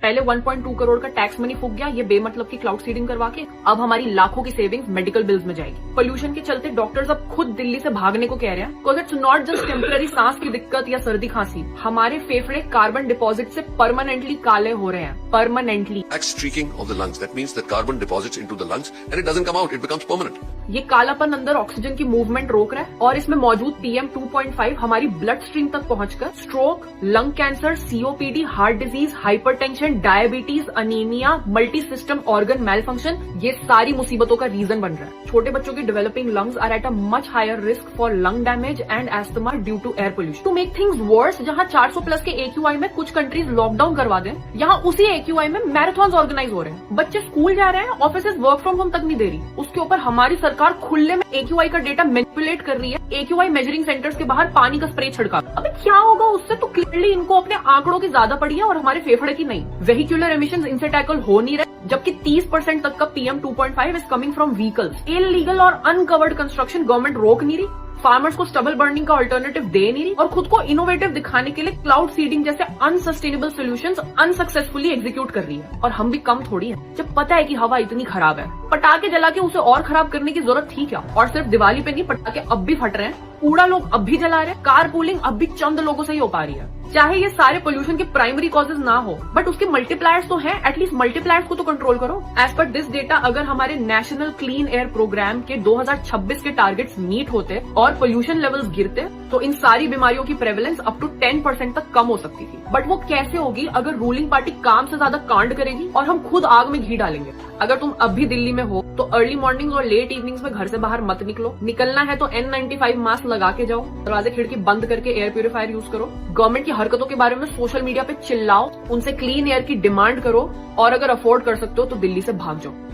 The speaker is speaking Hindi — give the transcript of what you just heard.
पहले 1.2 करोड़ का टैक्स मनी फूक गया ये बेमतलब की क्लाउड सीडिंग करवा के, अब हमारी लाखों की सेविंग्स मेडिकल बिल्स में जाएगी। पोल्यूशन के चलते डॉक्टर्स अब खुद दिल्ली से भागने को कह रहे हैं, because it's not just temporary सांस की दिक्कत या सर्दी खांसी, हमारे फेफड़े कार्बन डिपॉजिट से परमानेंटली काले हो रहे हैं, permanently. Streaking of the lungs, that means that carbon deposits into the lungs and it doesn't come out, it becomes permanent. ये कालापन अंदर ऑक्सीजन की मूवमेंट रोक रहा है और इसमें मौजूद PM 2.5 हमारी ब्लड स्ट्रीम तक पहुंचकर stroke, lung cancer, COPD, heart disease, hypertension, diabetes, anaemia, multi system organ malfunction, ये सारी मुसीबतों का रीजन बन रहा है। छोटे बच्चों के developing lungs are at a much higher risk for lung damage and asthma due to air pollution. To make things worse, जहां 400 प्लस के AQI में कुछ कंट्रीज लॉकडाउन करवा दें, यहाँ उसी AQI में मैराथन ऑर्गेनाइज हो रहे हैं। बच्चे स्कूल जा रहे हैं, ऑफिसेज वर्क फ्रॉम होम तक नहीं दे रही, उसके ऊपर हमारी सरकार खुले में AQI का डेटा मैनिपुलेट कर रही है। AQI मेजरिंग सेंटर्स के बाहर पानी का स्प्रे छिड़का। अबे क्या होगा उससे? तो क्लियरली इनको अपने आंकड़ों की ज्यादा पड़ी है और हमारे फेफड़े की नहीं। वेहिकुलर एमिशंस इनसे टैकल हो नहीं रहे, जबकि 30% तक का PM 2.5 is coming from vehicles. Illegal और अनकवर्ड कंस्ट्रक्शन गवर्नमेंट रोक नहीं रही, फार्मर्स को स्टबल बर्निंग का अल्टरनेटिव दे नहीं रही और खुद को इनोवेटिव दिखाने के लिए क्लाउड सीडिंग जैसे अनसस्टेनेबल सॉल्यूशंस अनसक्सेसफुली एग्जीक्यूट कर रही है। और हम भी कम थोड़ी है, जब पता है कि हवा इतनी खराब है, पटाखे जला के उसे और खराब करने की जरूरत थी क्या? और सिर्फ दिवाली पे नहीं, पटाखे अब भी फट रहे हैं, कूड़ा लोग अब भी जला रहे हैं, कार पूलिंग अब भी चंद लोगों से ही हो पा रही है। चाहे ये सारे पोल्यूशन के प्राइमरी कॉजेज ना हो, बट उसके मल्टीप्लायर्स तो हैं, एटलीस्ट मल्टीप्लायर्स को तो कंट्रोल करो। एज पर दिस डेटा, अगर हमारे नेशनल क्लीन एयर प्रोग्राम के 2026 के टारगेट्स मीट होते और पोल्यूशन लेवल्स गिरते, तो इन सारी बीमारियों की प्रेवलेंस अप टू 10% तक कम हो सकती थी। बट वो कैसे होगी? अगर रूलिंग पार्टी काम से ज्यादा कांड करेगी और हम खुद आग में घी डालेंगे। अगर तुम अब भी दिल्ली में हो तो अर्ली मॉर्निंग और लेट इवनिंग्स में घर से बाहर मत निकलो। निकलना है तो N95 मास्क लगा के जाओ, दरवाजे खिड़की बंद करके एयर प्यूरिफायर यूज करो, गवर्नमेंट की हरकतों के बारे में सोशल मीडिया पे चिल्लाओ, उनसे क्लीन एयर की डिमांड करो और अगर अफोर्ड कर सकते हो तो दिल्ली से भाग जाओ।